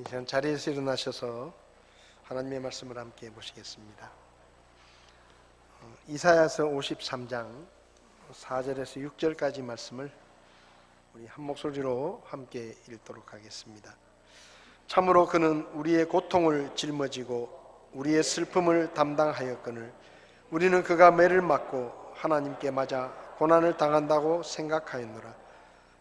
이 시간 자리에서 일어나셔서 하나님의 말씀을 함께 보시겠습니다. 이사야서 53장 4절에서 6절까지 말씀을 우리 한 목소리로 함께 읽도록 하겠습니다. 참으로 그는 우리의 고통을 짊어지고 우리의 슬픔을 담당하였거늘 우리는 그가 매를 맞고 하나님께 맞아 고난을 당한다고 생각하였노라.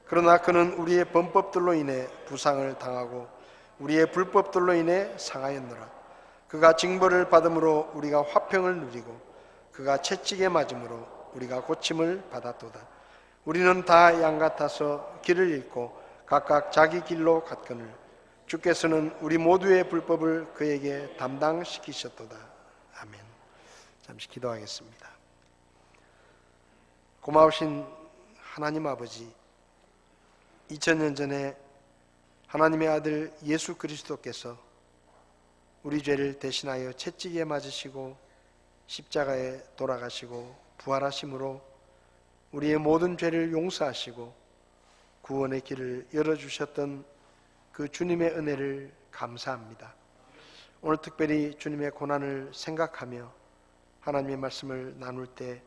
그러나 그는 우리의 범법들로 인해 부상을 당하고 우리의 불법들로 인해 상하였노라. 그가 징벌을 받음으로 우리가 화평을 누리고 그가 채찍에 맞음으로 우리가 고침을 받았도다. 우리는 다 양 같아서 길을 잃고 각각 자기 길로 갔거늘 주께서는 우리 모두의 불법을 그에게 담당시키셨도다. 아멘. 잠시 기도하겠습니다. 고마우신 하나님 아버지, 2000년 전에 하나님의 아들 예수 그리스도께서 우리 죄를 대신하여 채찍에 맞으시고 십자가에 돌아가시고 부활하심으로 우리의 모든 죄를 용서하시고 구원의 길을 열어주셨던 그 주님의 은혜를 감사합니다. 오늘 특별히 주님의 고난을 생각하며 하나님의 말씀을 나눌 때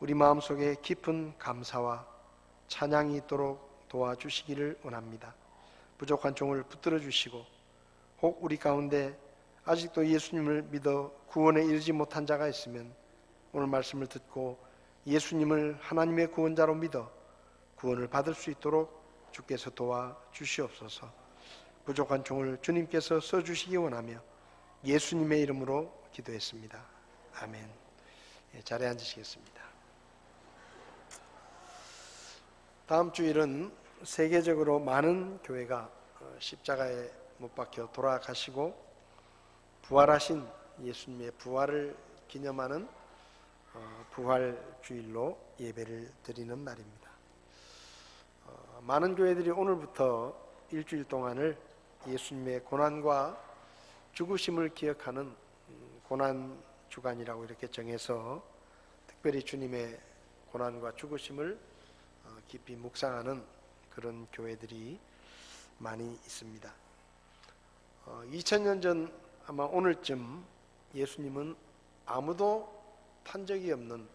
우리 마음속에 깊은 감사와 찬양이 있도록 도와주시기를 원합니다. 부족한 종을 붙들어 주시고 혹 우리 가운데 아직도 예수님을 믿어 구원에 이르지 못한 자가 있으면 오늘 말씀을 듣고 예수님을 하나님의 구원자로 믿어 구원을 받을 수 있도록 주께서 도와주시옵소서. 부족한 종을 주님께서 써주시기 원하며 예수님의 이름으로 기도했습니다. 아멘. 자리에 앉으시겠습니다. 다음 주일은 세계적으로 많은 교회가 십자가에 못 박혀 돌아가시고 부활하신 예수님의 부활을 기념하는 부활주일로 예배를 드리는 날입니다. 많은 교회들이 오늘부터 일주일 동안을 예수님의 고난과 죽으심을 기억하는 고난주간이라고 이렇게 정해서 특별히 주님의 고난과 죽으심을 깊이 묵상하는 그런 교회들이 많이 있습니다. 2000년 전 아마 오늘쯤 예수님은 아무도 탄 적이 없는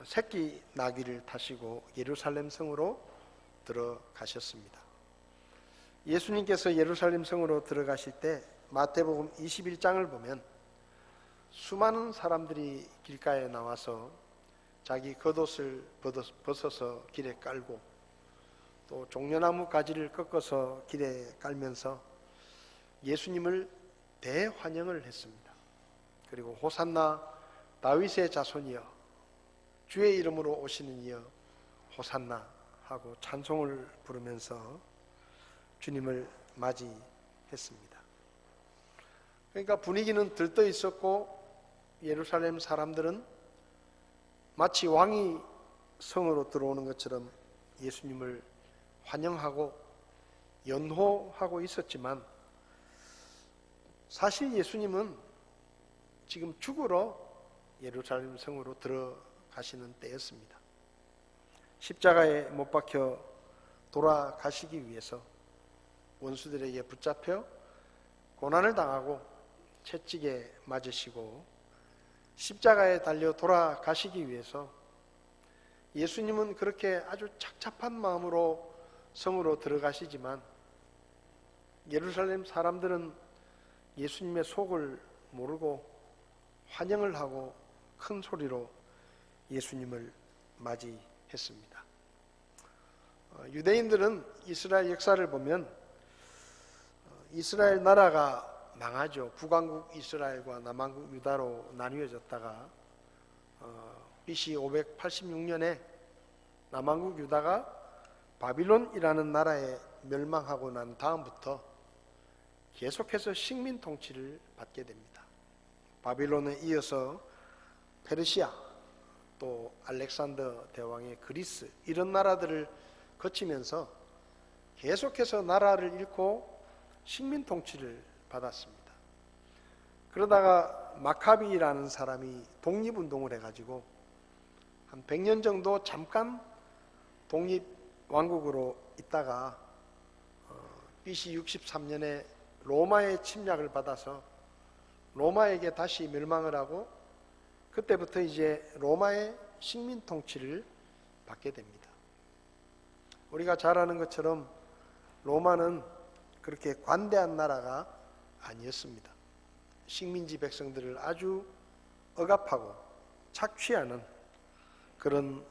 새끼 나귀를 타시고 예루살렘 성으로 들어가셨습니다. 예수님께서 예루살렘 성으로 들어가실 때 마태복음 21장을 보면 수많은 사람들이 길가에 나와서 자기 겉옷을 벗어서 길에 깔고 또 종려나무 가지를 꺾어서 길에 깔면서 예수님을 대환영을 했습니다. 그리고 호산나 다윗의 자손이여 주의 이름으로 오시는 이여 호산나 하고 찬송을 부르면서 주님을 맞이했습니다. 그러니까 분위기는 들떠 있었고 예루살렘 사람들은 마치 왕이 성으로 들어오는 것처럼 예수님을 환영하고 연호하고 있었지만 사실 예수님은 지금 죽으러 예루살렘 성으로 들어가시는 때였습니다. 십자가에 못 박혀 돌아가시기 위해서 원수들에게 붙잡혀 고난을 당하고 채찍에 맞으시고 십자가에 달려 돌아가시기 위해서 예수님은 그렇게 아주 착잡한 마음으로 성으로 들어가시지만 예루살렘 사람들은 예수님의 속을 모르고 환영을 하고 큰 소리로 예수님을 맞이했습니다. 유대인들은 이스라엘 역사를 보면 이스라엘 나라가 망하죠. 북왕국 이스라엘과 남왕국 유다로 나뉘어졌다가 BC 586년에 남왕국 유다가 바빌론이라는 나라에 멸망하고 난 다음부터 계속해서 식민 통치를 받게 됩니다. 바빌론에 이어서 페르시아, 또 알렉산더 대왕의 그리스 이런 나라들을 거치면서 계속해서 나라를 잃고 식민 통치를 받았습니다. 그러다가 마카비라는 사람이 독립운동을 해가지고 한 100년 정도 잠깐 독립왕국으로 있다가 BC 63년에 로마의 침략을 받아서 로마에게 다시 멸망을 하고 그때부터 이제 로마의 식민 통치를 받게 됩니다. 우리가 잘 아는 것처럼 로마는 그렇게 관대한 나라가 아니었습니다. 식민지 백성들을 아주 억압하고 착취하는 그런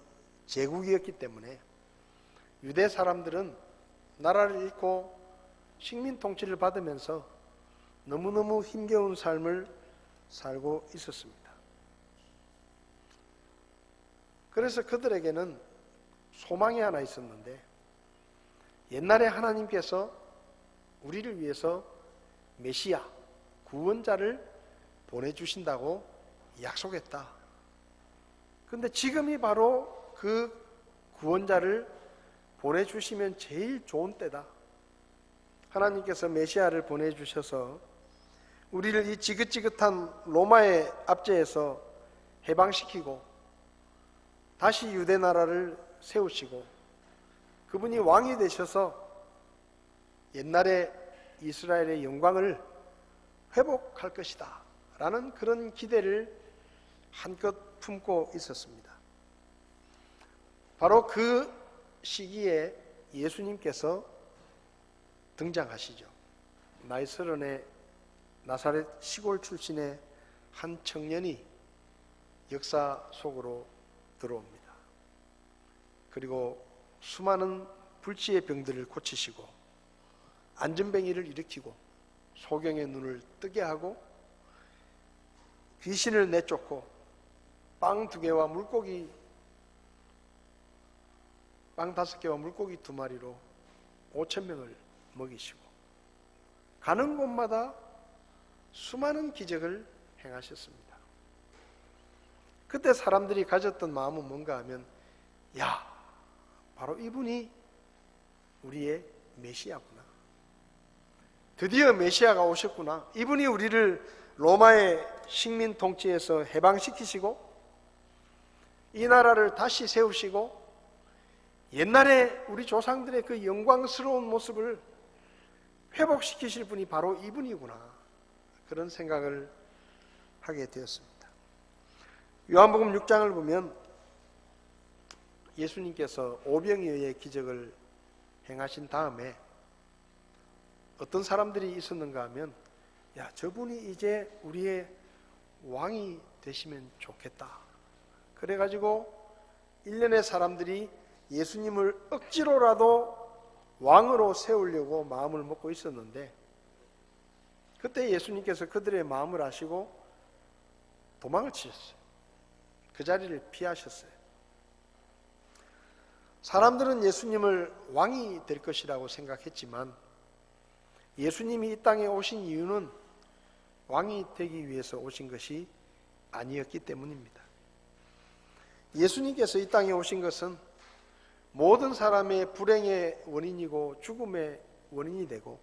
제국이었기 때문에 유대 사람들은 나라를 잃고 식민 통치를 받으면서 너무너무 힘겨운 삶을 살고 있었습니다. 그래서 그들에게는 소망이 하나 있었는데, 옛날에 하나님께서 우리를 위해서 메시아, 구원자를 보내주신다고 약속했다. 그런데 지금이 바로 그 구원자를 보내주시면 제일 좋은 때다. 하나님께서 메시아를 보내주셔서 우리를 이 지긋지긋한 로마의 압제에서 해방시키고 다시 유대 나라를 세우시고 그분이 왕이 되셔서 옛날에 이스라엘의 영광을 회복할 것이다 라는 그런 기대를 한껏 품고 있었습니다. 바로 그 시기에 예수님께서 등장하시죠. 나이 30에 나사렛 시골 출신의 한 청년이 역사 속으로 들어옵니다. 그리고 수많은 불치의 병들을 고치시고 안전뱅이를 일으키고 소경의 눈을 뜨게 하고 귀신을 내쫓고 빵 2개와 물고기 빵 5개와 물고기 2마리로 5,000명을 먹이시고 가는 곳마다 수많은 기적을 행하셨습니다. 그때 사람들이 가졌던 마음은 뭔가 하면, 야, 바로 이분이 우리의 메시아구나. 드디어 메시아가 오셨구나. 이분이 우리를 로마의 식민 통치에서 해방시키시고 이 나라를 다시 세우시고 옛날에 우리 조상들의 그 영광스러운 모습을 회복시키실 분이 바로 이분이구나. 그런 생각을 하게 되었습니다. 요한복음 6장을 보면 예수님께서 오병이어의 기적을 행하신 다음에 어떤 사람들이 있었는가 하면, 야, 저분이 이제 우리의 왕이 되시면 좋겠다. 그래가지고 일련의 사람들이 예수님을 억지로라도 왕으로 세우려고 마음을 먹고 있었는데, 그때 예수님께서 그들의 마음을 아시고 도망을 치셨어요. 그 자리를 피하셨어요. 사람들은 예수님을 왕이 될 것이라고 생각했지만 예수님이 이 땅에 오신 이유는 왕이 되기 위해서 오신 것이 아니었기 때문입니다. 예수님께서 이 땅에 오신 것은 모든 사람의 불행의 원인이고 죽음의 원인이 되고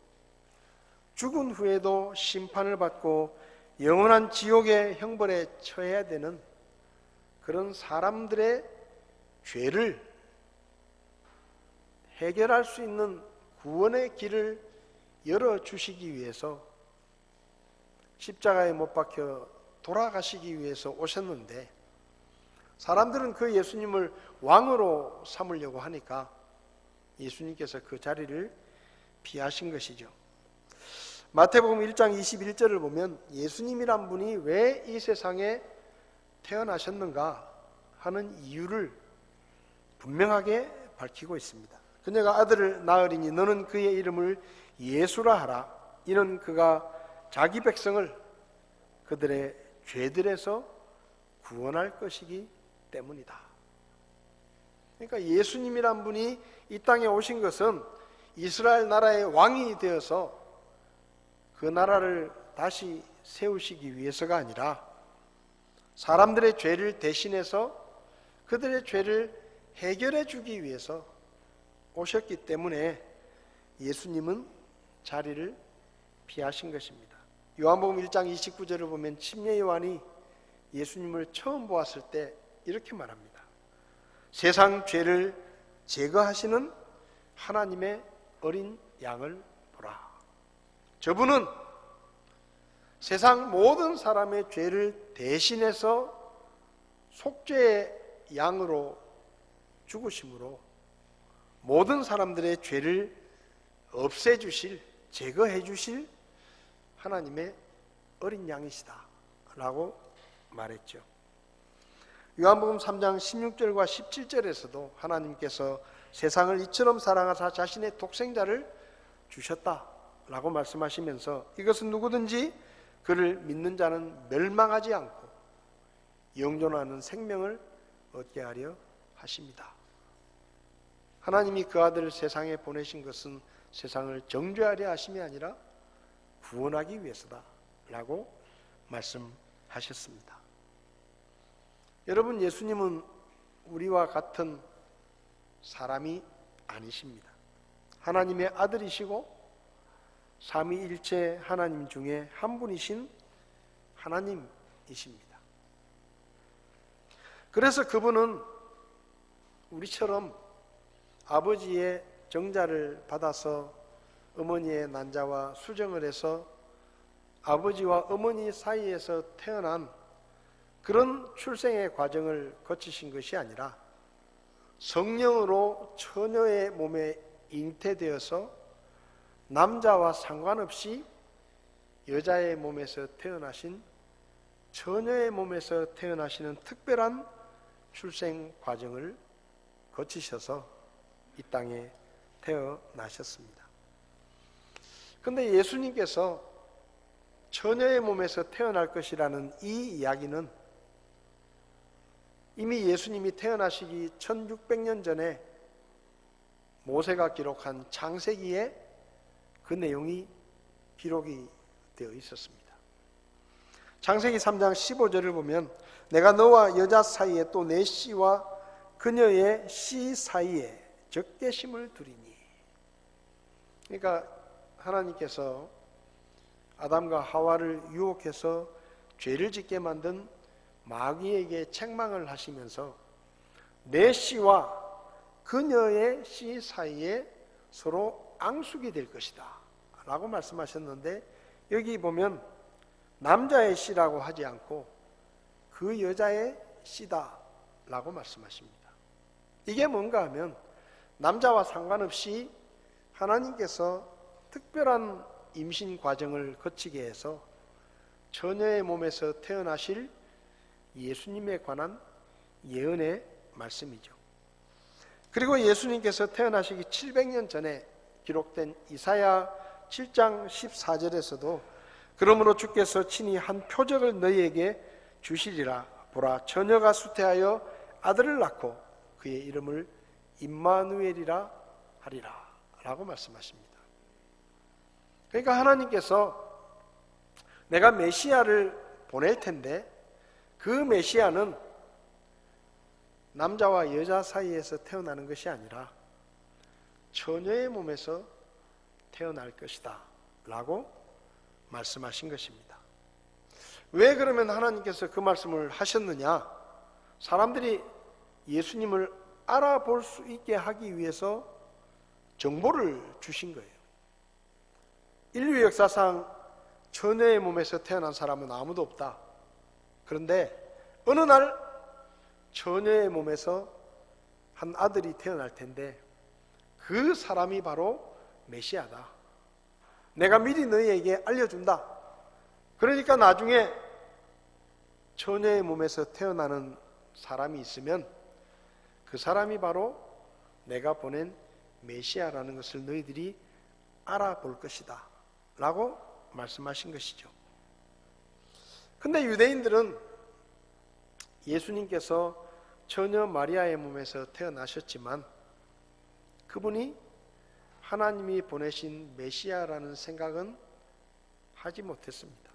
죽은 후에도 심판을 받고 영원한 지옥의 형벌에 처해야 되는 그런 사람들의 죄를 해결할 수 있는 구원의 길을 열어주시기 위해서 십자가에 못 박혀 돌아가시기 위해서 오셨는데, 사람들은 그 예수님을 왕으로 삼으려고 하니까 예수님께서 그 자리를 피하신 것이죠. 마태복음 1장 21절을 보면 예수님이란 분이 왜 이 세상에 태어나셨는가 하는 이유를 분명하게 밝히고 있습니다. 그녀가 아들을 낳으리니 너는 그의 이름을 예수라 하라. 이는 그가 자기 백성을 그들의 죄들에서 구원할 것이기 때문이다. 그러니까 예수님이란 분이 이 땅에 오신 것은 이스라엘 나라의 왕이 되어서 그 나라를 다시 세우시기 위해서가 아니라 사람들의 죄를 대신해서 그들의 죄를 해결해 주기 위해서 오셨기 때문에 예수님은 자리를 피하신 것입니다. 요한복음 1장 29절을 보면 침례 요한이 예수님을 처음 보았을 때 이렇게 말합니다. 세상 죄를 제거하시는 하나님의 어린 양을 보라. 저분은 세상 모든 사람의 죄를 대신해서 속죄의 양으로 죽으심으로 모든 사람들의 죄를 없애주실, 제거해주실 하나님의 어린 양이시다 라고 말했죠. 요한복음 3장 16절과 17절에서도 하나님께서 세상을 이처럼 사랑하사 자신의 독생자를 주셨다 라고 말씀하시면서 이것은 누구든지 그를 믿는 자는 멸망하지 않고 영존하는 생명을 얻게 하려 하십니다. 하나님이 그 아들을 세상에 보내신 것은 세상을 정죄하려 하심이 아니라 구원하기 위해서다 라고 말씀하셨습니다. 여러분, 예수님은 우리와 같은 사람이 아니십니다. 하나님의 아들이시고 삼위일체 하나님 중에 한 분이신 하나님이십니다. 그래서 그분은 우리처럼 아버지의 정자를 받아서 어머니의 난자와 수정을 해서 아버지와 어머니 사이에서 태어난 그런 출생의 과정을 거치신 것이 아니라 성령으로 처녀의 몸에 잉태되어서 남자와 상관없이 여자의 몸에서 태어나신 처녀의 몸에서 태어나시는 특별한 출생 과정을 거치셔서 이 땅에 태어나셨습니다. 그런데 예수님께서 처녀의 몸에서 태어날 것이라는 이 이야기는 이미 예수님이 태어나시기 1600년 전에 모세가 기록한 창세기에 그 내용이 기록이 되어 있었습니다. 창세기 3장 15절을 보면 내가 너와 여자 사이에 또 내 씨와 그녀의 씨 사이에 적개심을 두리니. 그러니까 하나님께서 아담과 하와를 유혹해서 죄를 짓게 만든 마귀에게 책망을 하시면서 내 씨와 그녀의 씨 사이에 서로 앙숙이 될 것이다 라고 말씀하셨는데, 여기 보면 남자의 씨라고 하지 않고 그 여자의 씨다 라고 말씀하십니다. 이게 뭔가 하면 남자와 상관없이 하나님께서 특별한 임신 과정을 거치게 해서 처녀의 몸에서 태어나실 예수님에 관한 예언의 말씀이죠. 그리고 예수님께서 태어나시기 700년 전에 기록된 이사야 7장 14절에서도 그러므로 주께서 친히 한 표적을 너희에게 주시리라. 보라, 처녀가 수태하여 아들을 낳고 그의 이름을 임마누엘이라 하리라 라고 말씀하십니다. 그러니까 하나님께서 내가 메시아를 보낼 텐데 그 메시아는 남자와 여자 사이에서 태어나는 것이 아니라 처녀의 몸에서 태어날 것이다 라고 말씀하신 것입니다. 왜 그러면 하나님께서 그 말씀을 하셨느냐? 사람들이 예수님을 알아볼 수 있게 하기 위해서 정보를 주신 거예요. 인류 역사상 처녀의 몸에서 태어난 사람은 아무도 없다. 그런데 어느 날 처녀의 몸에서 한 아들이 태어날 텐데 그 사람이 바로 메시아다. 내가 미리 너희에게 알려준다. 그러니까 나중에 처녀의 몸에서 태어나는 사람이 있으면 그 사람이 바로 내가 보낸 메시아라는 것을 너희들이 알아볼 것이다 라고 말씀하신 것이죠. 근데 유대인들은 예수님께서 처녀 마리아의 몸에서 태어나셨지만 그분이 하나님이 보내신 메시아라는 생각은 하지 못했습니다.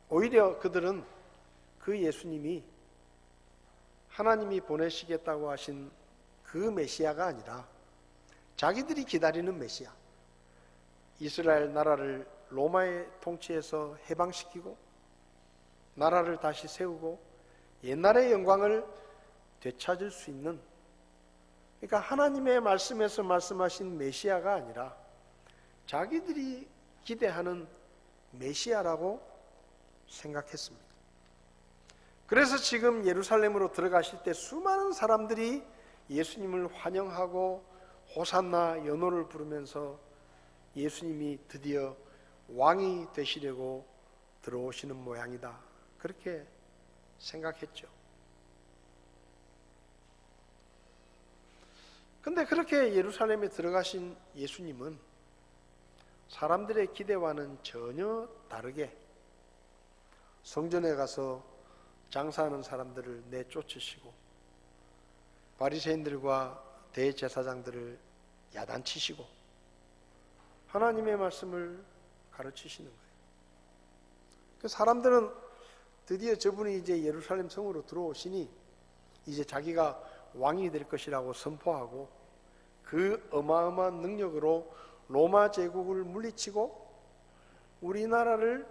오히려 그들은 그 예수님이 하나님이 보내시겠다고 하신 그 메시아가 아니라 자기들이 기다리는 메시아, 이스라엘 나라를 로마의 통치에서 해방시키고 나라를 다시 세우고 옛날의 영광을 되찾을 수 있는, 그러니까 하나님의 말씀에서 말씀하신 메시아가 아니라 자기들이 기대하는 메시아라고 생각했습니다. 그래서 지금 예루살렘으로 들어가실 때 수많은 사람들이 예수님을 환영하고 호산나 연호를 부르면서 예수님이 드디어 왕이 되시려고 들어오시는 모양이다, 그렇게 생각했죠. 근데 그렇게 예루살렘에 들어가신 예수님은 사람들의 기대와는 전혀 다르게 성전에 가서 장사하는 사람들을 내쫓으시고 바리새인들과 대제사장들을 야단치시고 하나님의 말씀을 가르치시는 거예요. 그 사람들은 드디어 저분이 이제 예루살렘 성으로 들어오시니 이제 자기가 왕이 될 것이라고 선포하고 그 어마어마한 능력으로 로마 제국을 물리치고 우리나라를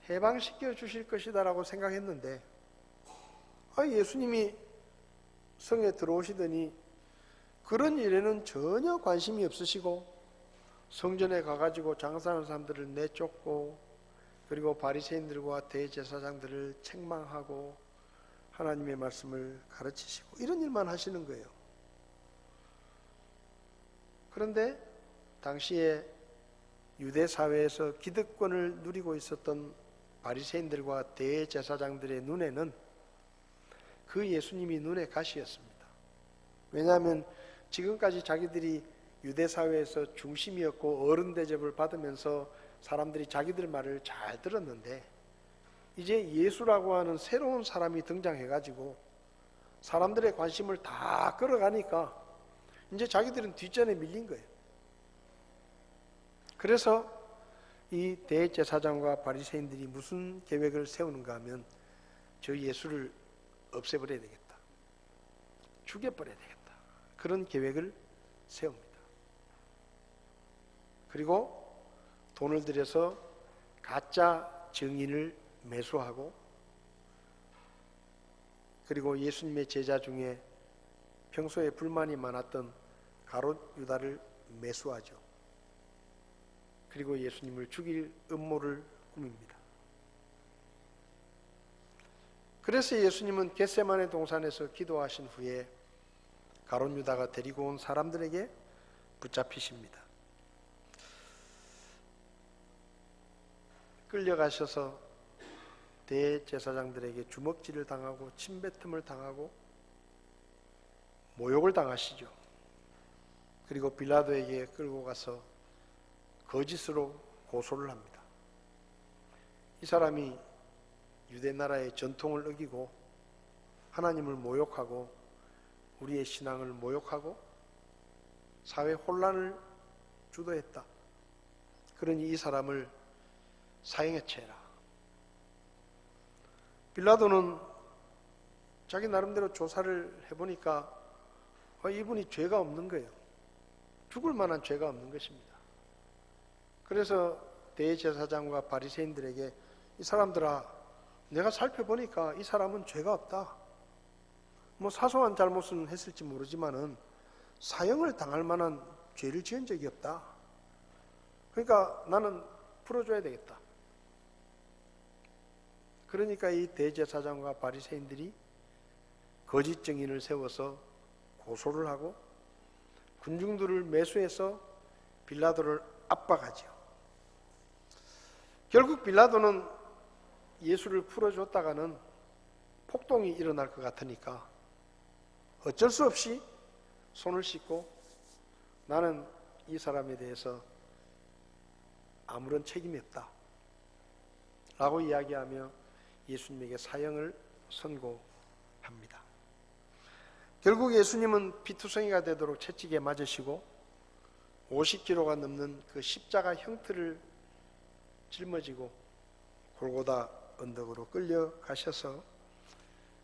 해방시켜 주실 것이다라고 생각했는데 예수님이 성에 들어오시더니 그런 일에는 전혀 관심이 없으시고 성전에 가가지고 장사하는 사람들을 내쫓고 그리고 바리새인들과 대제사장들을 책망하고 하나님의 말씀을 가르치시고 이런 일만 하시는 거예요. 그런데 당시에 유대 사회에서 기득권을 누리고 있었던 바리새인들과 대제사장들의 눈에는 그 예수님이 눈의 가시였습니다. 왜냐하면 지금까지 자기들이 유대 사회에서 중심이었고 어른 대접을 받으면서 사람들이 자기들 말을 잘 들었는데 이제 예수라고 하는 새로운 사람이 등장해가지고 사람들의 관심을 다 끌어가니까 이제 자기들은 뒷전에 밀린 거예요. 그래서 이 대제사장과 바리새인들이 무슨 계획을 세우는가 하면 저 예수를 없애버려야 되겠다, 죽여버려야 되겠다, 그런 계획을 세웁니다. 그리고 돈을 들여서 가짜 증인을 매수하고 그리고 예수님의 제자 중에 평소에 불만이 많았던 가롯 유다를 매수하죠. 그리고 예수님을 죽일 음모를 꾸밉니다. 그래서 예수님은 겟세마네 동산에서 기도하신 후에 가롯 유다가 데리고 온 사람들에게 붙잡히십니다. 끌려가셔서 대제사장들에게 주먹질을 당하고 침뱉음을 당하고 모욕을 당하시죠. 그리고 빌라도에게 끌고 가서 거짓으로 고소를 합니다. 이 사람이 유대 나라의 전통을 어기고 하나님을 모욕하고 우리의 신앙을 모욕하고 사회 혼란을 주도했다. 그러니 이 사람을 사형에 처해라. 빌라도는 자기 나름대로 조사를 해보니까 이분이 죄가 없는 거예요. 죽을 만한 죄가 없는 것입니다. 그래서 대제사장과 바리새인들에게 이 사람들아, 내가 살펴보니까 이 사람은 죄가 없다. 뭐 사소한 잘못은 했을지 모르지만은 사형을 당할 만한 죄를 지은 적이 없다. 그러니까 나는 풀어줘야 되겠다. 그러니까 이 대제사장과 바리새인들이 거짓 증인을 세워서 고소를 하고 군중들을 매수해서 빌라도를 압박하죠. 결국 빌라도는 예수를 풀어줬다가는 폭동이 일어날 것 같으니까 어쩔 수 없이 손을 씻고 나는 이 사람에 대해서 아무런 책임이 없다 라고 이야기하며 예수님에게 사형을 선고합니다. 결국 예수님은 피투성이가 되도록 채찍에 맞으시고 50kg가 넘는 그 십자가 형틀을 짊어지고 골고다 언덕으로 끌려가셔서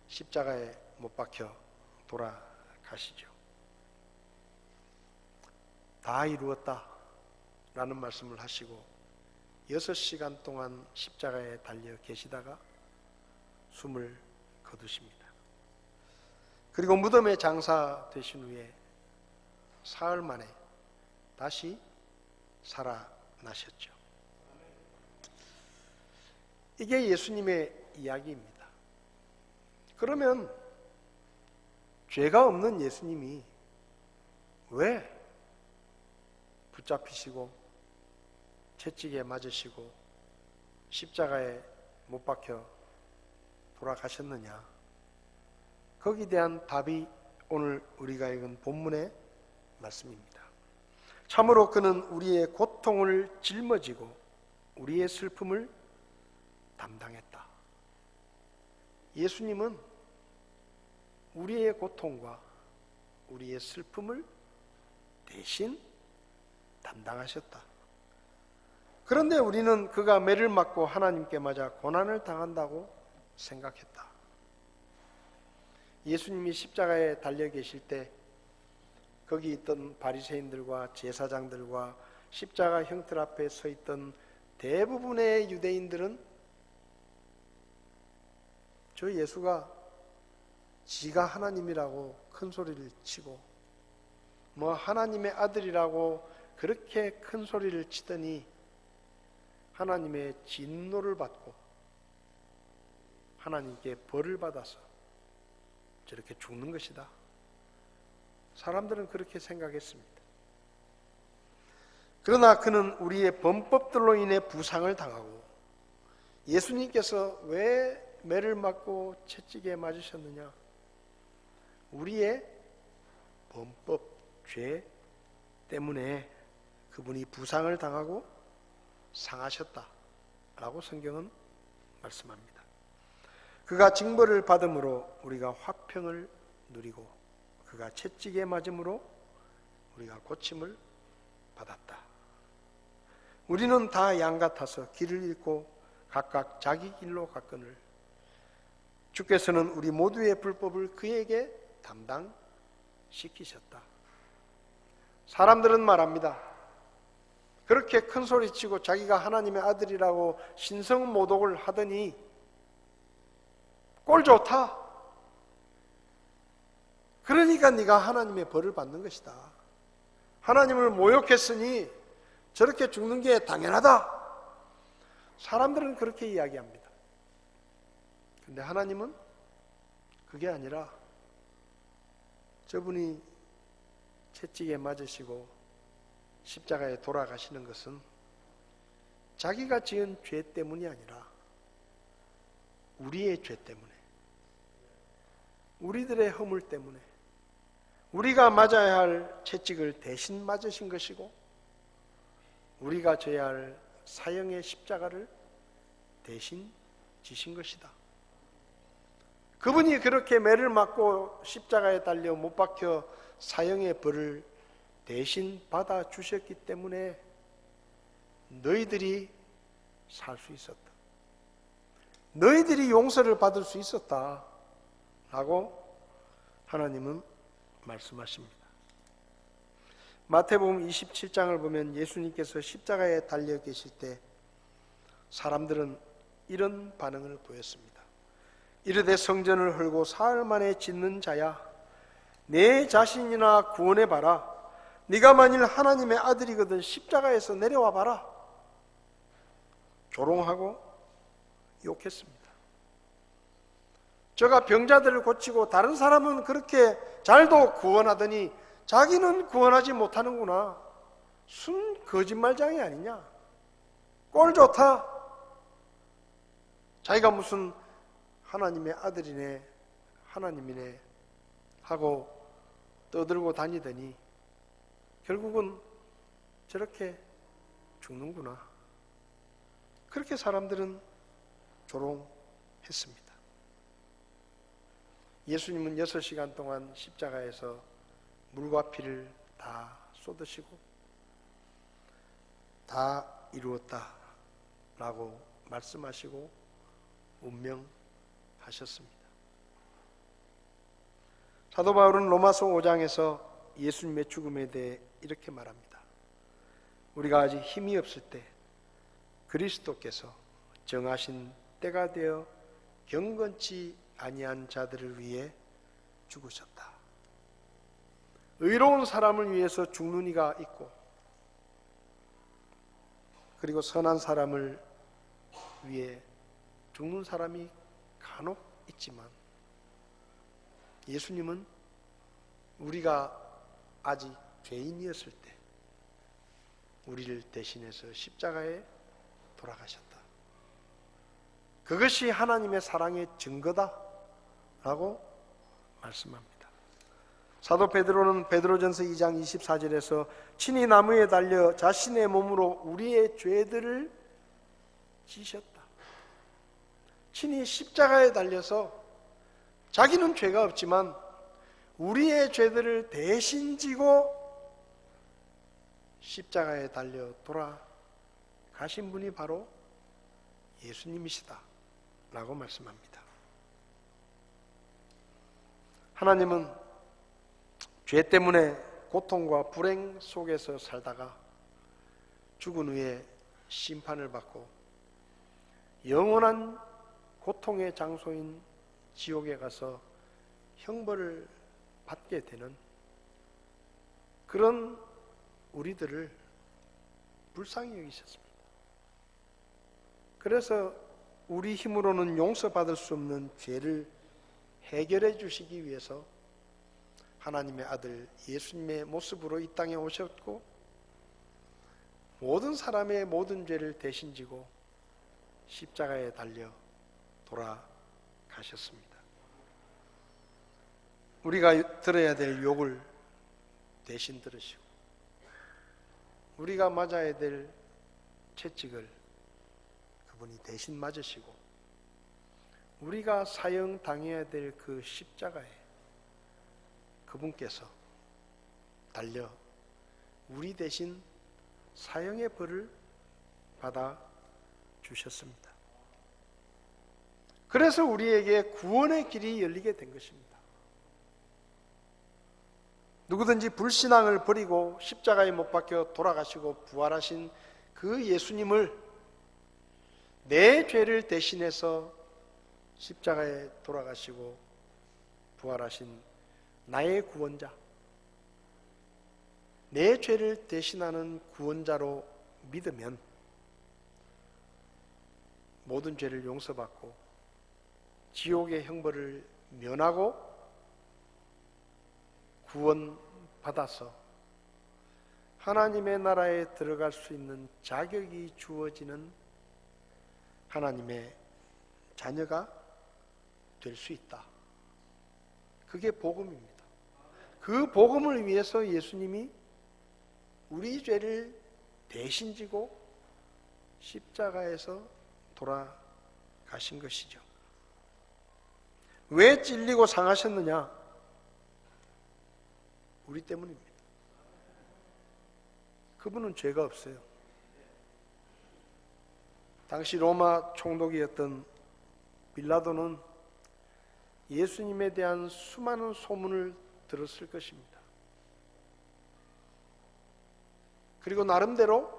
십자가에 못 박혀 돌아가시죠. 다 이루었다 라는 말씀을 하시고 6시간 동안 십자가에 달려 계시다가 숨을 거두십니다. 그리고 무덤에 장사되신 후에 사흘 만에 다시 살아나셨죠. 이게 예수님의 이야기입니다. 그러면 죄가 없는 예수님이 왜 붙잡히시고 채찍에 맞으시고 십자가에 못 박혀 돌아가셨느냐? 거기에 대한 답이 오늘 우리가 읽은 본문의 말씀입니다. 참으로 그는 우리의 고통을 짊어지고 우리의 슬픔을 담당했다. 예수님은 우리의 고통과 우리의 슬픔을 대신 담당하셨다. 그런데 우리는 그가 매를 맞고 하나님께 맞아 고난을 당한다고 생각했다. 예수님이 십자가에 달려 계실 때 거기 있던 바리새인들과 제사장들과 십자가 형틀 앞에 서 있던 대부분의 유대인들은 저 예수가 지가 하나님이라고 큰 소리를 치고 뭐 하나님의 아들이라고 그렇게 큰 소리를 치더니 하나님의 진노를 받고 하나님께 벌을 받아서 저렇게 죽는 것이다. 사람들은 그렇게 생각했습니다. 그러나 그는 우리의 범법들로 인해 부상을 당하고 예수님께서 왜 매를 맞고 채찍에 맞으셨느냐? 우리의 범법, 죄 때문에 그분이 부상을 당하고 상하셨다라고 성경은 말씀합니다. 그가 징벌을 받음으로 우리가 화평을 누리고 그가 채찍에 맞음으로 우리가 고침을 받았다. 우리는 다 양 같아서 길을 잃고 각각 자기 길로 갔거늘 주께서는 우리 모두의 불법을 그에게 담당시키셨다. 사람들은 말합니다. 그렇게 큰 소리치고 자기가 하나님의 아들이라고 신성모독을 하더니 꼴 좋다. 그러니까 네가 하나님의 벌을 받는 것이다. 하나님을 모욕했으니 저렇게 죽는 게 당연하다. 사람들은 그렇게 이야기합니다. 근데 하나님은 그게 아니라 저분이 채찍에 맞으시고 십자가에 돌아가시는 것은 자기가 지은 죄 때문이 아니라 우리의 죄 때문에, 우리들의 허물 때문에 우리가 맞아야 할 채찍을 대신 맞으신 것이고 우리가 져야 할 사형의 십자가를 대신 지신 것이다. 그분이 그렇게 매를 맞고 십자가에 달려 못 박혀 사형의 벌을 대신 받아 주셨기 때문에 너희들이 살 수 있었다. 너희들이 용서를 받을 수 있었다. 라고 하나님은 말씀하십니다. 마태복음 27장을 보면 예수님께서 십자가에 달려 계실 때 사람들은 이런 반응을 보였습니다. 이르되 성전을 헐고 사흘 만에 짓는 자야, 내 자신이나 구원해 봐라. 네가 만일 하나님의 아들이거든 십자가에서 내려와 봐라. 조롱하고 욕했습니다. 저가 병자들을 고치고 다른 사람은 그렇게 잘도 구원하더니 자기는 구원하지 못하는구나. 순 거짓말장이 아니냐. 꼴 좋다. 자기가 무슨 하나님의 아들이네, 하나님이네 하고 떠들고 다니더니 결국은 저렇게 죽는구나. 그렇게 사람들은 조롱했습니다. 예수님은 6시간 동안 십자가에서 물과 피를 다 쏟으시고 다 이루었다 라고 말씀하시고 운명하셨습니다. 사도 바울은 로마서 5장에서 예수님의 죽음에 대해 이렇게 말합니다. 우리가 아직 힘이 없을 때 그리스도께서 정하신 때가 되어 경건치 아니한 자들을 위해 죽으셨다. 의로운 사람을 위해서 죽는 이가 있고 그리고 선한 사람을 위해 죽는 사람이 간혹 있지만 예수님은 우리가 아직 죄인이었을 때 우리를 대신해서 십자가에 돌아가셨다. 그것이 하나님의 사랑의 증거다라고 말씀합니다. 사도 베드로는 베드로전서 2장 24절에서 친히 나무에 달려 자신의 몸으로 우리의 죄들을 지셨다. 친히 십자가에 달려서 자기는 죄가 없지만 우리의 죄들을 대신 지고 십자가에 달려 돌아가신 분이 바로 예수님이시다 라고 말씀합니다. 하나님은 죄 때문에 고통과 불행 속에서 살다가 죽은 후에 심판을 받고 영원한 고통의 장소인 지옥에 가서 형벌을 받게 되는 그런 우리들을 불쌍히 여기셨습니다. 그래서 우리 힘으로는 용서받을 수 없는 죄를 해결해 주시기 위해서 하나님의 아들 예수님의 모습으로 이 땅에 오셨고 모든 사람의 모든 죄를 대신 지고 십자가에 달려 돌아가셨습니다. 우리가 들어야 될 욕을 대신 들으시고 우리가 맞아야 될 채찍을 그분이 대신 맞으시고 우리가 사형당해야 될 그 십자가에 그분께서 달려 우리 대신 사형의 벌을 받아 주셨습니다. 그래서 우리에게 구원의 길이 열리게 된 것입니다. 누구든지 불신앙을 버리고 십자가에 못 박혀 돌아가시고 부활하신 그 예수님을 내 죄를 대신해서 십자가에 돌아가시고 부활하신 나의 구원자, 내 죄를 대신하는 구원자로 믿으면 모든 죄를 용서받고 지옥의 형벌을 면하고 구원받아서 하나님의 나라에 들어갈 수 있는 자격이 주어지는 하나님의 자녀가 될 수 있다. 그게 복음입니다. 그 복음을 위해서 예수님이 우리 죄를 대신 지고 십자가에서 돌아가신 것이죠. 왜 찔리고 상하셨느냐? 우리 때문입니다. 그분은 죄가 없어요. 당시 로마 총독이었던 빌라도는 예수님에 대한 수많은 소문을 들었을 것입니다. 그리고 나름대로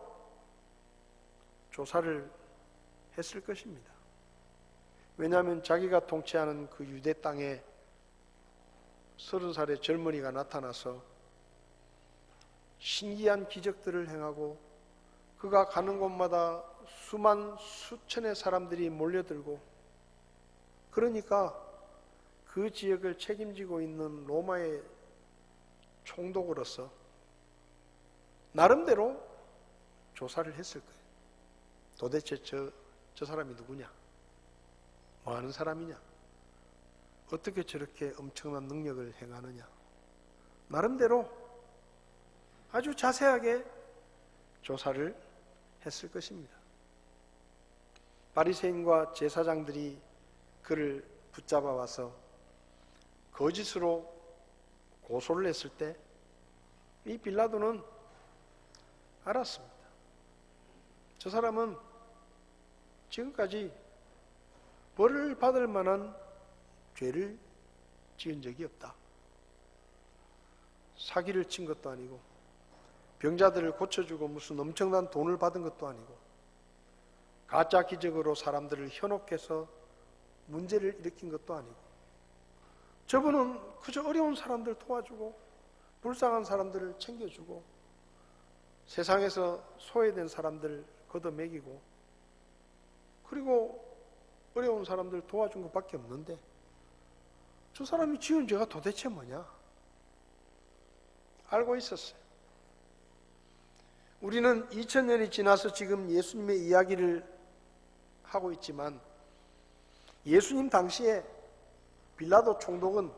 조사를 했을 것입니다. 왜냐하면 자기가 통치하는 그 유대 땅에 30살의 젊은이가 나타나서 신기한 기적들을 행하고 그가 가는 곳마다 수천의 사람들이 몰려들고 그러니까 그 지역을 책임지고 있는 로마의 총독으로서 나름대로 조사를 했을 거예요. 도대체 저 사람이 누구냐? 뭐 하는 사람이냐? 어떻게 저렇게 엄청난 능력을 행하느냐? 나름대로 아주 자세하게 조사를 했을 것입니다. 바리새인과 제사장들이 그를 붙잡아 와서 거짓으로 고소를 했을 때 이 빌라도는 알았습니다. 저 사람은 지금까지 벌을 받을 만한 죄를 지은 적이 없다. 사기를 친 것도 아니고 병자들을 고쳐주고 무슨 엄청난 돈을 받은 것도 아니고 가짜 기적으로 사람들을 현혹해서 문제를 일으킨 것도 아니고 저분은 그저 어려운 사람들 도와주고 불쌍한 사람들을 챙겨주고 세상에서 소외된 사람들 걷어먹이고 그리고 어려운 사람들 도와준 것밖에 없는데 저 사람이 지은 죄가 도대체 뭐냐? 알고 있었어요. 우리는 2000년이 지나서 지금 예수님의 이야기를 하고 있지만 예수님 당시에 빌라도 총독은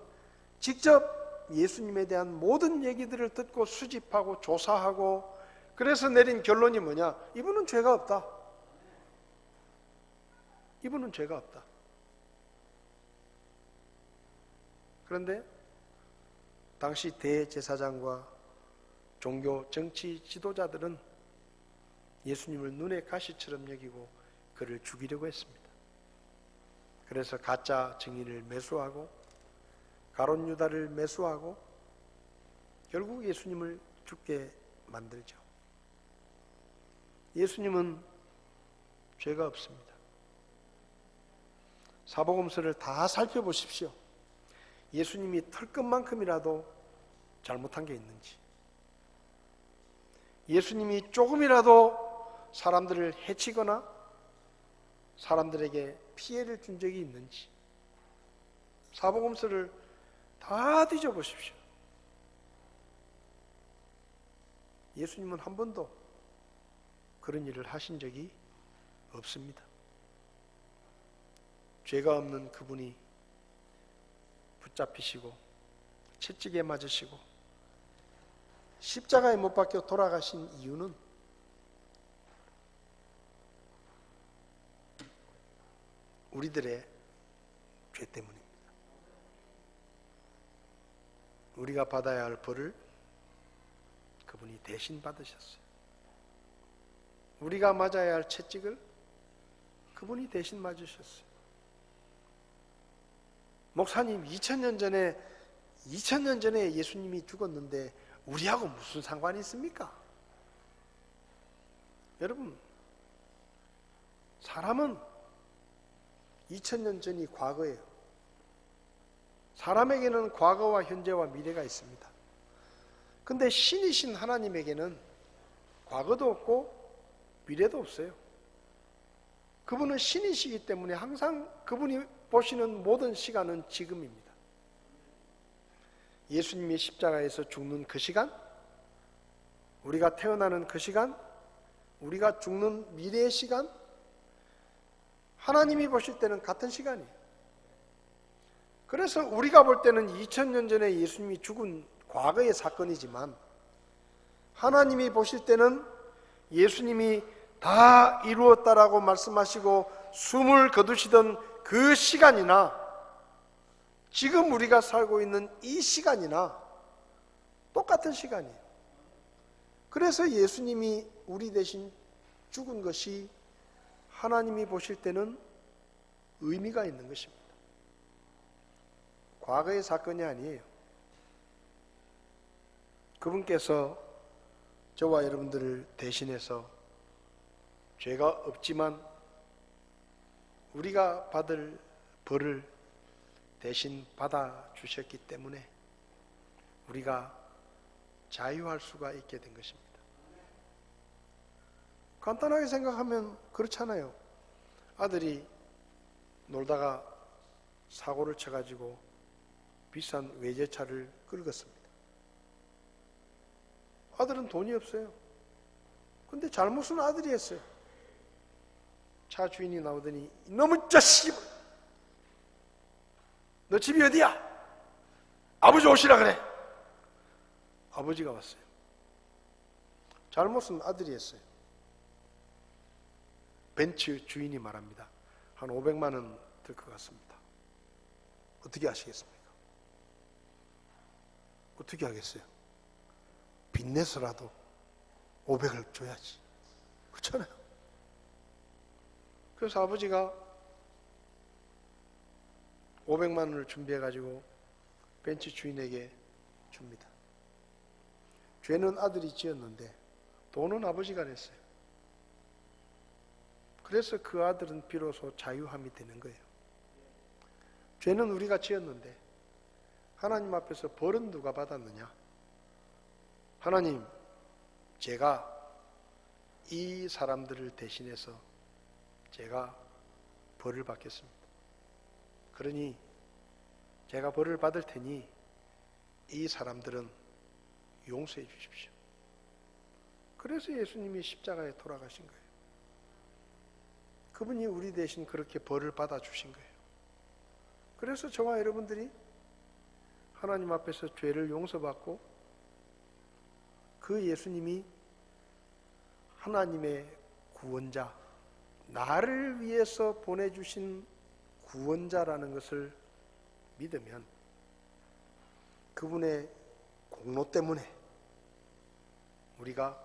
직접 예수님에 대한 모든 얘기들을 듣고 수집하고 조사하고 그래서 내린 결론이 뭐냐? 이분은 죄가 없다. 이분은 죄가 없다. 그런데 당시 대제사장과 종교 정치 지도자들은 예수님을 눈의 가시처럼 여기고 그를 죽이려고 했습니다. 그래서 가짜 증인을 매수하고 가룟 유다를 매수하고 결국 예수님을 죽게 만들죠. 예수님은 죄가 없습니다. 사복음서를 다 살펴보십시오. 예수님이 털끝만큼이라도 잘못한 게 있는지, 예수님이 조금이라도 사람들을 해치거나 사람들에게 피해를 준 적이 있는지 사복음서를 다 뒤져보십시오. 예수님은 한 번도 그런 일을 하신 적이 없습니다. 죄가 없는 그분이 붙잡히시고 채찍에 맞으시고 십자가에 못 박혀 돌아가신 이유는 우리들의 죄 때문입니다. 우리가 받아야 할 벌을 그분이 대신 받으셨어요. 우리가 맞아야 할 채찍을 그분이 대신 맞으셨어요. 목사님, 2000년 전에 예수님이 죽었는데 우리하고 무슨 상관이 있습니까? 여러분, 사람은 2000년 전이 과거예요. 사람에게는 과거와 현재와 미래가 있습니다. 근데 신이신 하나님에게는 과거도 없고 미래도 없어요. 그분은 신이시기 때문에 항상 그분이 보시는 모든 시간은 지금입니다. 예수님이 십자가에서 죽는 그 시간, 우리가 태어나는 그 시간, 우리가 죽는 미래의 시간, 하나님이 보실 때는 같은 시간이에요. 그래서 우리가 볼 때는 2000년 전에 예수님이 죽은 과거의 사건이지만 하나님이 보실 때는 예수님이 다 이루었다라고 말씀하시고 숨을 거두시던 그 시간이나 지금 우리가 살고 있는 이 시간이나 똑같은 시간이에요. 그래서 예수님이 우리 대신 죽은 것이 하나님이 보실 때는 의미가 있는 것입니다. 과거의 사건이 아니에요. 그분께서 저와 여러분들을 대신해서 죄가 없지만 우리가 받을 벌을 대신 받아주셨기 때문에 우리가 자유할 수가 있게 된 것입니다. 간단하게 생각하면 그렇잖아요. 아들이 놀다가 사고를 쳐가지고 비싼 외제차를 긁었습니다. 아들은 돈이 없어요. 근데 잘못은 아들이 했어요. 차 주인이 나오더니 이놈의 자식, 너 집이 어디야? 아버지 오시라 그래. 아버지가 왔어요. 잘못은 아들이 했어요. 벤츠 주인이 말합니다. 한 500만 원 들 것 같습니다. 어떻게 하시겠습니까? 어떻게 하겠어요? 빚내서라도 500을 줘야지. 그렇잖아요. 그래서 아버지가 500만 원을 준비해가지고 벤츠 주인에게 줍니다. 죄는 아들이 지었는데 돈은 아버지가 냈어요. 그래서 그 아들은 비로소 자유함이 되는 거예요. 죄는 우리가 지었는데 하나님 앞에서 벌은 누가 받았느냐? 하나님, 제가 이 사람들을 대신해서 제가 벌을 받겠습니다. 그러니 제가 벌을 받을 테니 이 사람들은 용서해 주십시오. 그래서 예수님이 십자가에 돌아가신 거예요. 그분이 우리 대신 그렇게 벌을 받아주신 거예요. 그래서 저와 여러분들이 하나님 앞에서 죄를 용서받고 그 예수님이 하나님의 구원자, 나를 위해서 보내주신 구원자라는 것을 믿으면 그분의 공로 때문에 우리가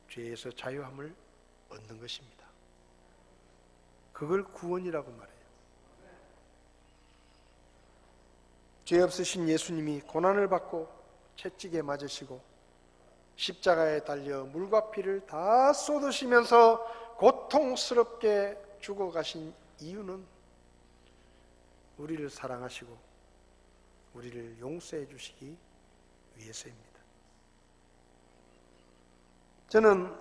죄에서 자유함을 얻는 것입니다. 그걸 구원이라고 말해요. 죄 없으신 예수님이 고난을 받고 채찍에 맞으시고 십자가에 달려 물과 피를 다 쏟으시면서 고통스럽게 죽어가신 이유는 우리를 사랑하시고 우리를 용서해 주시기 위해서입니다. 저는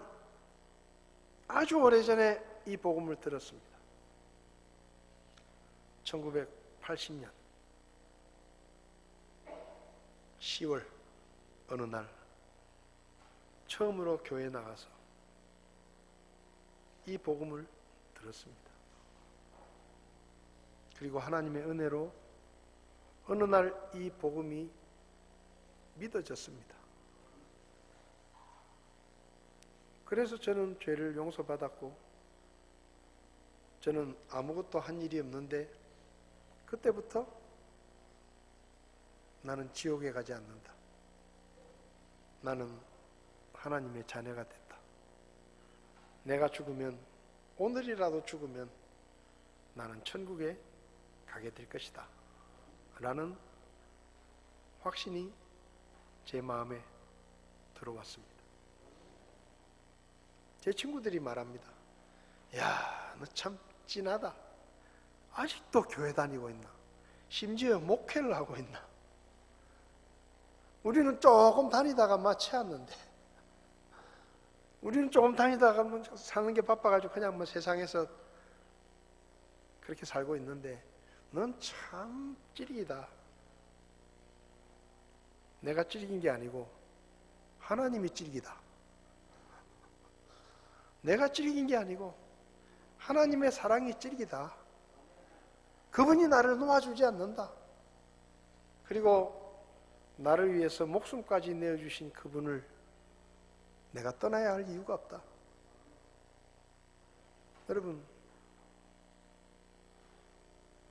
아주 오래전에 이 복음을 들었습니다. 1980년 10월 어느 날 처음으로 교회에 나가서 이 복음을 들었습니다. 그리고 하나님의 은혜로 어느 날 이 복음이 믿어졌습니다. 그래서 저는 죄를 용서받았고 저는 아무것도 한 일이 없는데 그때부터 나는 지옥에 가지 않는다. 나는 하나님의 자녀가 됐다. 내가 죽으면, 오늘이라도 죽으면 나는 천국에 가게 될 것이다. 라는 확신이 제 마음에 들어왔습니다. 제 친구들이 말합니다. 야, 너 참 찐하다. 아직도 교회 다니고 있나? 심지어 목회를 하고 있나? 우리는 조금 다니다가 마치었는데 우리는 조금 다니다가 사는 게 바빠가지고 그냥 세상에서 그렇게 살고 있는데 넌 참 찌리기다. 내가 찌리긴 게 아니고 하나님이 찌리기다. 내가 찌리긴 게 아니고 하나님의 사랑이 찌리기다. 그분이 나를 놓아주지 않는다. 그리고 나를 위해서 목숨까지 내어주신 그분을 내가 떠나야 할 이유가 없다. 여러분,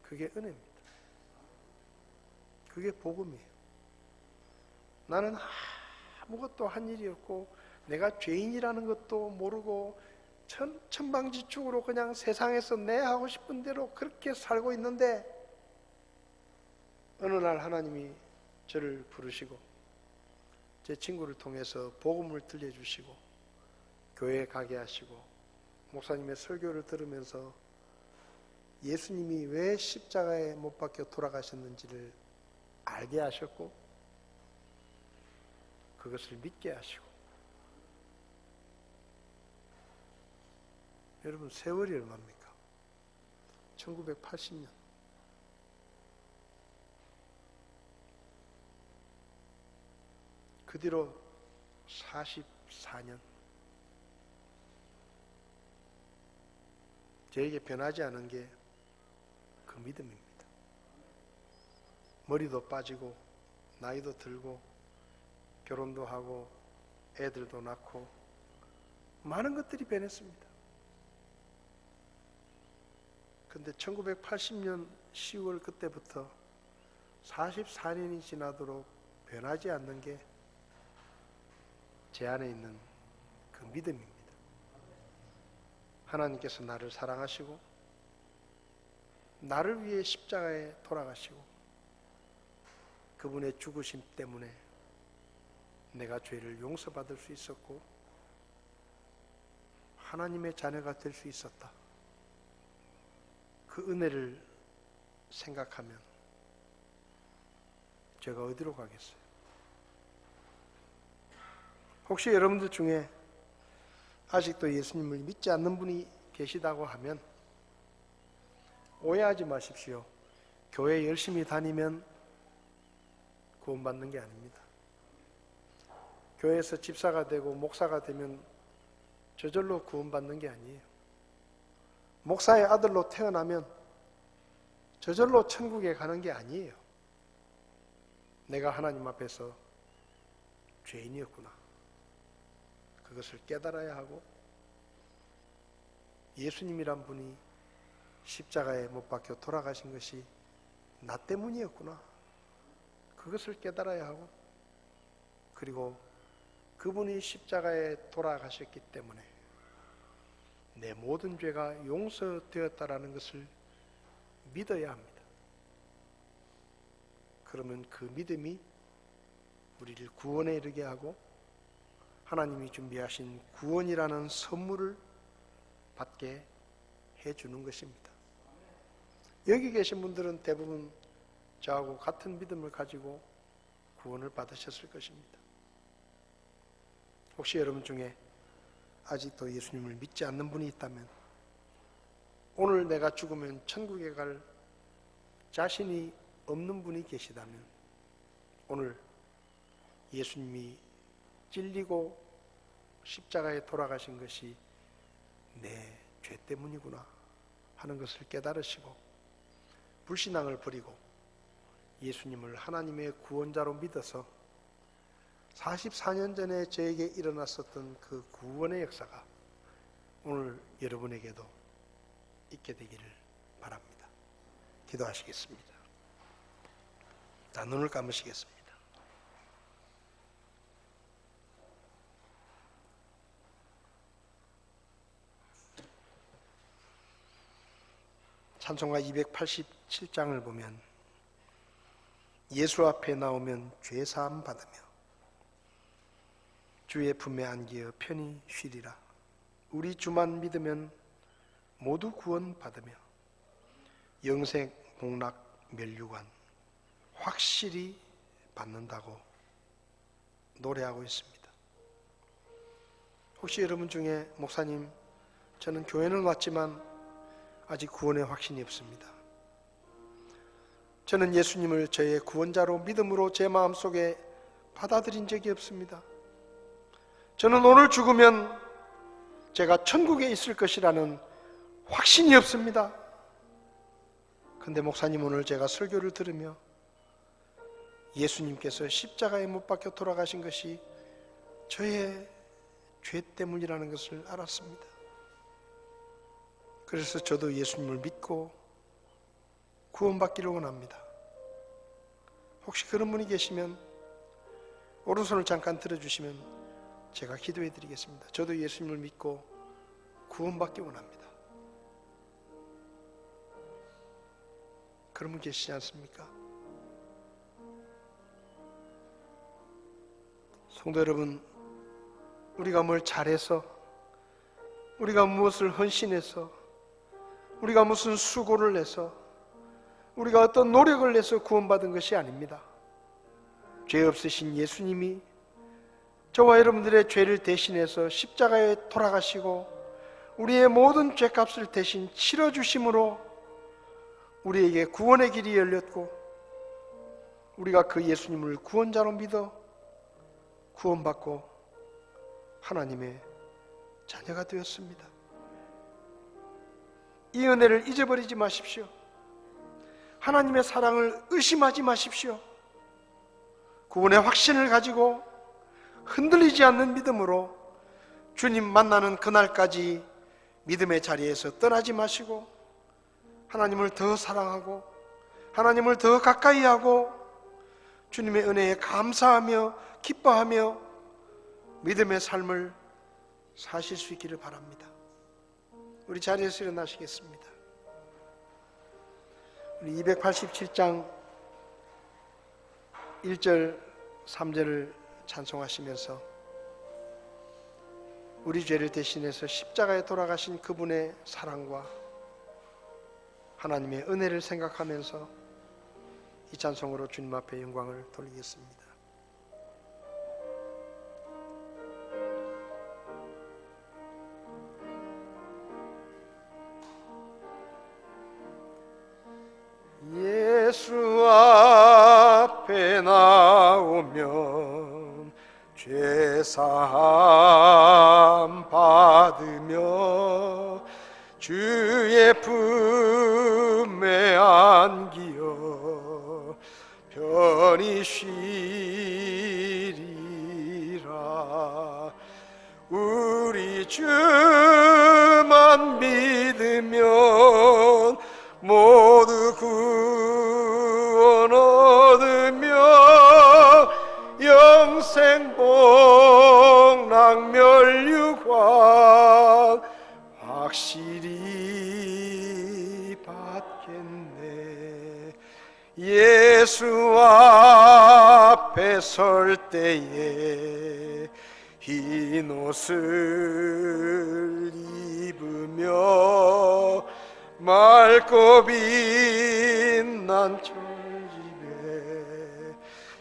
그게 은혜입니다. 그게 복음이에요. 나는 아무것도 한 일이 없고 내가 죄인이라는 것도 모르고 천방지축으로 그냥 세상에서 내 하고 싶은 대로 그렇게 살고 있는데 어느 날 하나님이 저를 부르시고 제 친구를 통해서 복음을 들려주시고 교회에 가게 하시고 목사님의 설교를 들으면서 예수님이 왜 십자가에 못 박혀 돌아가셨는지를 알게 하셨고 그것을 믿게 하시고 여러분 세월이 얼마입니까? 1980년 그 뒤로 44년 저에게 변하지 않은 게 그 믿음입니다. 머리도 빠지고 나이도 들고 결혼도 하고 애들도 낳고 많은 것들이 변했습니다. 근데 1980년 10월 그때부터 44년이 지나도록 변하지 않는 게 제 안에 있는 그 믿음입니다. 하나님께서 나를 사랑하시고 나를 위해 십자가에 돌아가시고 그분의 죽으심 때문에 내가 죄를 용서받을 수 있었고 하나님의 자녀가 될 수 있었다. 그 은혜를 생각하면 제가 어디로 가겠어요? 혹시 여러분들 중에 아직도 예수님을 믿지 않는 분이 계시다고 하면 오해하지 마십시오. 교회 열심히 다니면 구원받는 게 아닙니다. 교회에서 집사가 되고 목사가 되면 저절로 구원받는 게 아니에요. 목사의 아들로 태어나면 저절로 천국에 가는 게 아니에요. 내가 하나님 앞에서 죄인이었구나. 그것을 깨달아야 하고 예수님이란 분이 십자가에 못 박혀 돌아가신 것이 나 때문이었구나. 그것을 깨달아야 하고 그리고 그분이 십자가에 돌아가셨기 때문에 내 모든 죄가 용서되었다라는 것을 믿어야 합니다. 그러면 그 믿음이 우리를 구원에 이르게 하고 하나님이 준비하신 구원이라는 선물을 받게 해주는 것입니다. 여기 계신 분들은 대부분 저하고 같은 믿음을 가지고 구원을 받으셨을 것입니다. 혹시 여러분 중에 아직도 예수님을 믿지 않는 분이 있다면 오늘 내가 죽으면 천국에 갈 자신이 없는 분이 계시다면 오늘 예수님이 찔리고 십자가에 돌아가신 것이 내 죄 때문이구나 하는 것을 깨달으시고 불신앙을 버리고 예수님을 하나님의 구원자로 믿어서 44년 전에 저에게 일어났었던 그 구원의 역사가 오늘 여러분에게도 있게 되기를 바랍니다. 기도하시겠습니다. 자, 눈을 감으시겠습니다. 찬송가 287장을 보면 예수 앞에 나오면 죄사함 받으며 주의 품에 안기어 편히 쉬리라. 우리 주만 믿으면 모두 구원 받으며 영생 복락 멸류관 확실히 받는다고 노래하고 있습니다. 혹시 여러분 중에 목사님, 저는 교회는 왔지만 아직 구원의 확신이 없습니다. 저는 예수님을 저의 구원자로 믿음으로 제 마음속에 받아들인 적이 없습니다. 저는 오늘 죽으면 제가 천국에 있을 것이라는 확신이 없습니다. 근데 목사님, 오늘 제가 설교를 들으며 예수님께서 십자가에 못 박혀 돌아가신 것이 저의 죄 때문이라는 것을 알았습니다. 그래서 저도 예수님을 믿고 구원받기를 원합니다. 혹시 그런 분이 계시면 오른손을 잠깐 들어주시면 제가 기도해 드리겠습니다. 저도 예수님을 믿고 구원받기 원합니다. 그런 분 계시지 않습니까? 성도 여러분, 우리가 뭘 잘해서, 우리가 무엇을 헌신해서, 우리가 무슨 수고를 내서, 우리가 어떤 노력을 내서 구원받은 것이 아닙니다. 죄 없으신 예수님이 저와 여러분들의 죄를 대신해서 십자가에 돌아가시고 우리의 모든 죄값을 대신 치러주심으로 우리에게 구원의 길이 열렸고 우리가 그 예수님을 구원자로 믿어 구원받고 하나님의 자녀가 되었습니다. 이 은혜를 잊어버리지 마십시오. 하나님의 사랑을 의심하지 마십시오. 구원의 확신을 가지고 흔들리지 않는 믿음으로 주님 만나는 그날까지 믿음의 자리에서 떠나지 마시고 하나님을 더 사랑하고 하나님을 더 가까이 하고 주님의 은혜에 감사하며 기뻐하며 믿음의 삶을 사실 수 있기를 바랍니다. 우리 자리에서 일어나시겠습니다. 우리 287장 1절 3절을 찬송하시면서 우리 죄를 대신해서 십자가에 돌아가신 그분의 사랑과 하나님의 은혜를 생각하면서 이 찬송으로 주님 앞에 영광을 돌리겠습니다. 앞에 나오면 죄사함 받으며 주의 품에 안기어 편히 쉬리라. 우리 주만 믿으면 모두 구원 얻으며 영생 복락 멸류관 확실히 받겠네. 예수 앞에 설 때에 흰 옷을 입으며 맑고 빛난 철집에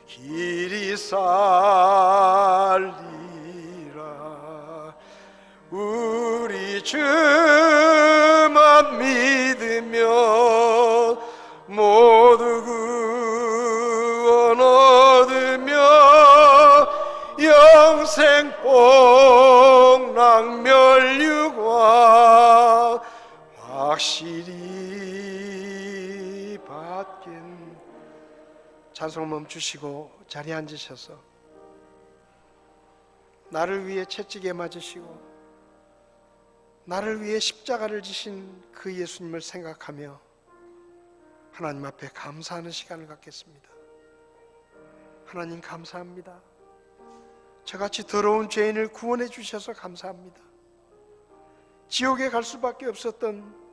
길이 살리라. 우리 주만 믿으면 모두 구원 얻으며 영생 복락 멸류관 확실히 받겠네. 찬송을 멈추시고 자리에 앉으셔서 나를 위해 채찍에 맞으시고 나를 위해 십자가를 지신 그 예수님을 생각하며 하나님 앞에 감사하는 시간을 갖겠습니다. 하나님 감사합니다. 저같이 더러운 죄인을 구원해 주셔서 감사합니다. 지옥에 갈 수밖에 없었던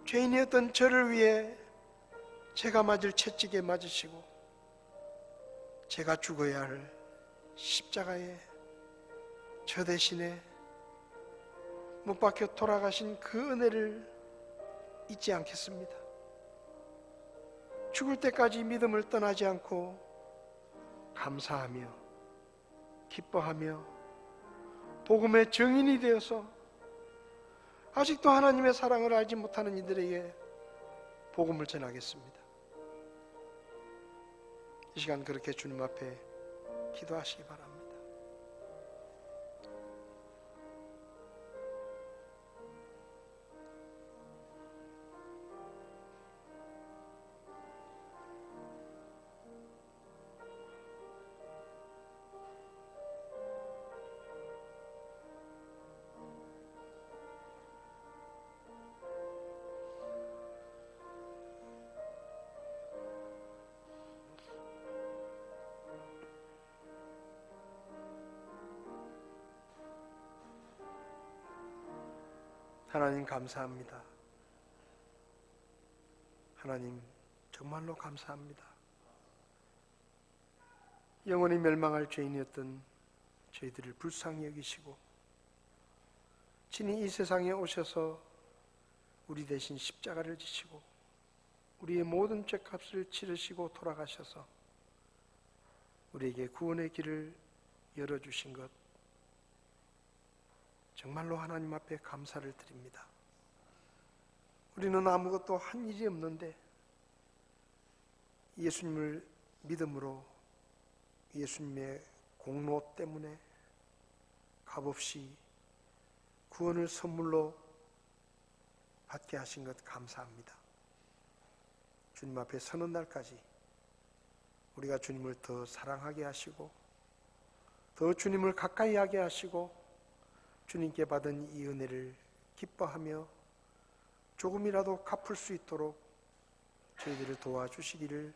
죄인이었던 저를 위해 제가 맞을 채찍에 맞으시고 제가 죽어야 할 십자가에 저 대신에 못 박혀 돌아가신 그 은혜를 잊지 않겠습니다. 죽을 때까지 믿음을 떠나지 않고 감사하며 기뻐하며 복음의 증인이 되어서 아직도 하나님의 사랑을 알지 못하는 이들에게 복음을 전하겠습니다. 이 시간 그렇게 주님 앞에 기도하시기 바랍니다. 하나님 감사합니다. 하나님 정말로 감사합니다. 영원히 멸망할 죄인이었던 저희들을 불쌍히 여기시고 친히 이 세상에 오셔서 우리 대신 십자가를 지시고 우리의 모든 죄값을 치르시고 돌아가셔서 우리에게 구원의 길을 열어주신 것 정말로 하나님 앞에 감사를 드립니다. 우리는 아무것도 한 일이 없는데 예수님을 믿음으로 예수님의 공로 때문에 값없이 구원을 선물로 받게 하신 것 감사합니다. 주님 앞에 서는 날까지 우리가 주님을 더 사랑하게 하시고 더 주님을 가까이 하게 하시고 주님께 받은 이 은혜를 기뻐하며 조금이라도 갚을 수 있도록 저희들을 도와주시기를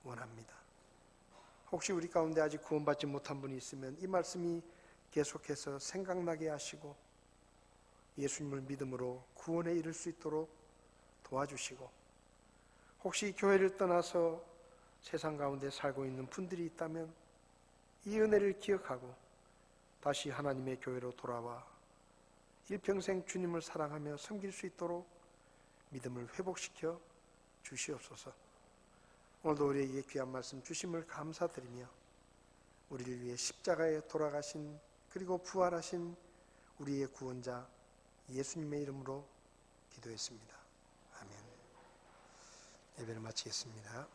원합니다. 혹시 우리 가운데 아직 구원받지 못한 분이 있으면 이 말씀이 계속해서 생각나게 하시고 예수님을 믿음으로 구원에 이를 수 있도록 도와주시고, 혹시 교회를 떠나서 세상 가운데 살고 있는 분들이 있다면 이 은혜를 기억하고 다시 하나님의 교회로 돌아와 일평생 주님을 사랑하며 섬길 수 있도록 믿음을 회복시켜 주시옵소서. 오늘도 우리에게 귀한 말씀 주심을 감사드리며 우리를 위해 십자가에 돌아가신 그리고 부활하신 우리의 구원자 예수님의 이름으로 기도했습니다. 아멘. 예배를 마치겠습니다.